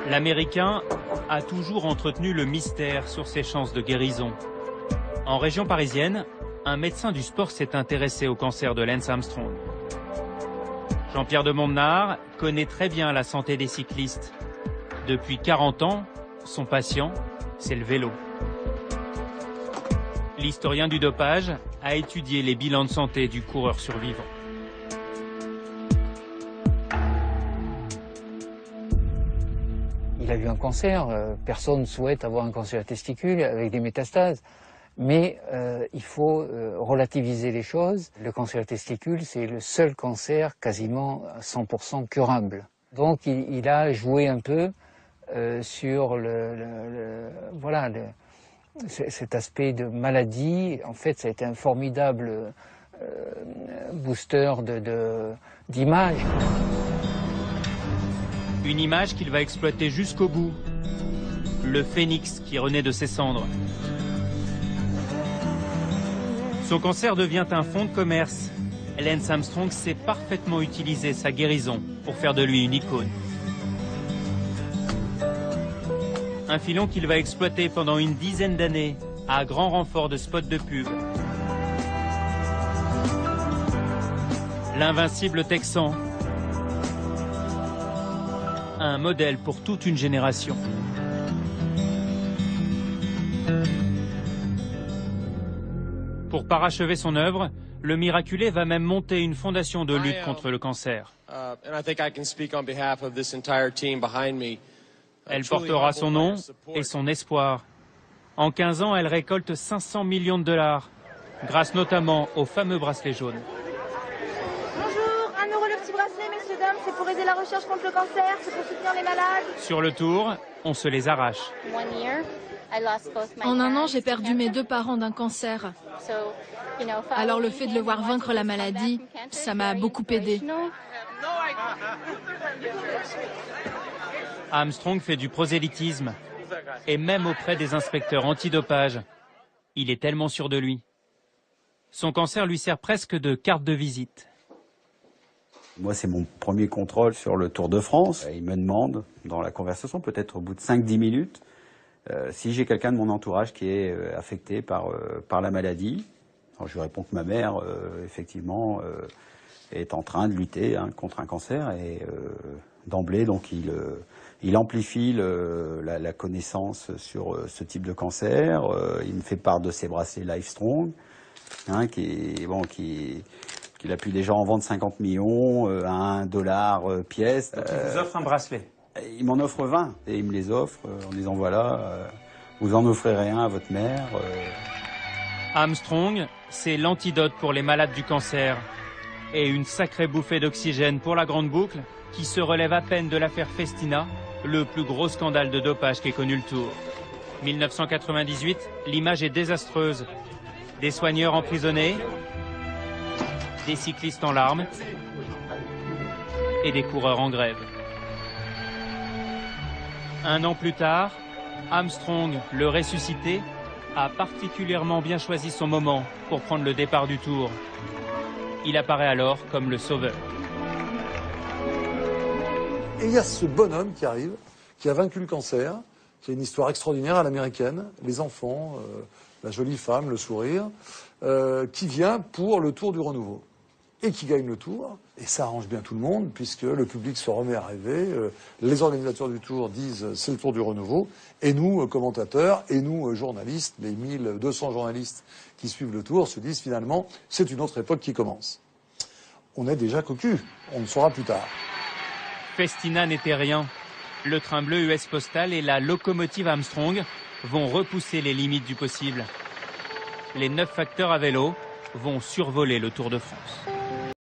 L'Américain a toujours entretenu le mystère sur ses chances de guérison. En région parisienne, un médecin du sport s'est intéressé au cancer de Lance Armstrong. Jean-Pierre de Montenard connaît très bien la santé des cyclistes. Depuis 40 ans, son patient, c'est le vélo. L'historien du dopage a étudié les bilans de santé du coureur survivant. Il a eu un cancer, personne ne souhaite avoir un cancer des testicules avec des métastases. Mais il faut relativiser les choses. Le cancer des testicules, c'est le seul cancer quasiment à 100% curable. Donc il a joué un peu sur cet aspect de maladie. En fait, ça a été un formidable booster d'image. Une image qu'il va exploiter jusqu'au bout. Le phénix qui renaît de ses cendres. Son cancer devient un fonds de commerce. Lance Armstrong sait parfaitement utiliser sa guérison pour faire de lui une icône. Un filon qu'il va exploiter pendant une dizaine d'années, à grand renfort de spots de pub. L'invincible Texan. Un modèle pour toute une génération. Pour parachever son œuvre, le miraculé va même monter une fondation de lutte contre le cancer. Elle portera son nom et son espoir. En 15 ans, elle récolte 500 millions de dollars, grâce notamment au fameux bracelet jaune. Bonjour, 1 euro le petit bracelet, messieurs, dames, c'est pour aider la recherche contre le cancer, c'est pour soutenir les malades. Sur le tour, on se les arrache. En un an, j'ai perdu mes 2 parents d'un cancer. Alors le fait de le voir vaincre la maladie, ça m'a beaucoup aidé. Armstrong fait du prosélytisme, et même auprès des inspecteurs antidopage. Il est tellement sûr de lui. Son cancer lui sert presque de carte de visite. Moi, c'est mon premier contrôle sur le Tour de France. Il me demande, dans la conversation, peut-être au bout de 5-10 minutes, si j'ai quelqu'un de mon entourage qui est affecté par la maladie. Alors, je lui réponds que ma mère, effectivement, est en train de lutter contre un cancer. Et d'emblée, donc, il amplifie la connaissance sur ce type de cancer. Il me fait part de ses bracelets Livestrong, qu'il a pu déjà en vendre 50 millions à $1 pièce. Donc, il vous offre un bracelet? Il m'en offre 20 et il me les offre en disant voilà, vous en offrirez un à votre mère. Armstrong, c'est l'antidote pour les malades du cancer et une sacrée bouffée d'oxygène pour la grande boucle qui se relève à peine de l'affaire Festina, le plus gros scandale de dopage qu'ait connu le Tour. 1998, l'image est désastreuse. Des soigneurs emprisonnés, des cyclistes en larmes et des coureurs en grève. Un an plus tard, Armstrong, le ressuscité, a particulièrement bien choisi son moment pour prendre le départ du Tour. Il apparaît alors comme le sauveur. Et il y a ce bonhomme qui arrive, qui a vaincu le cancer, qui a une histoire extraordinaire à l'américaine, les enfants, la jolie femme, le sourire, qui vient pour le Tour du renouveau. Et qui gagne le Tour, et ça arrange bien tout le monde, puisque le public se remet à rêver, les organisateurs du Tour disent c'est le Tour du renouveau, et nous, commentateurs, et nous, journalistes, les 1200 journalistes qui suivent le Tour, se disent finalement c'est une autre époque qui commence. On est déjà cocu, on le saura plus tard. Festina n'était rien. Le train bleu US Postal et la locomotive Armstrong vont repousser les limites du possible. Les 9 facteurs à vélo vont survoler le Tour de France.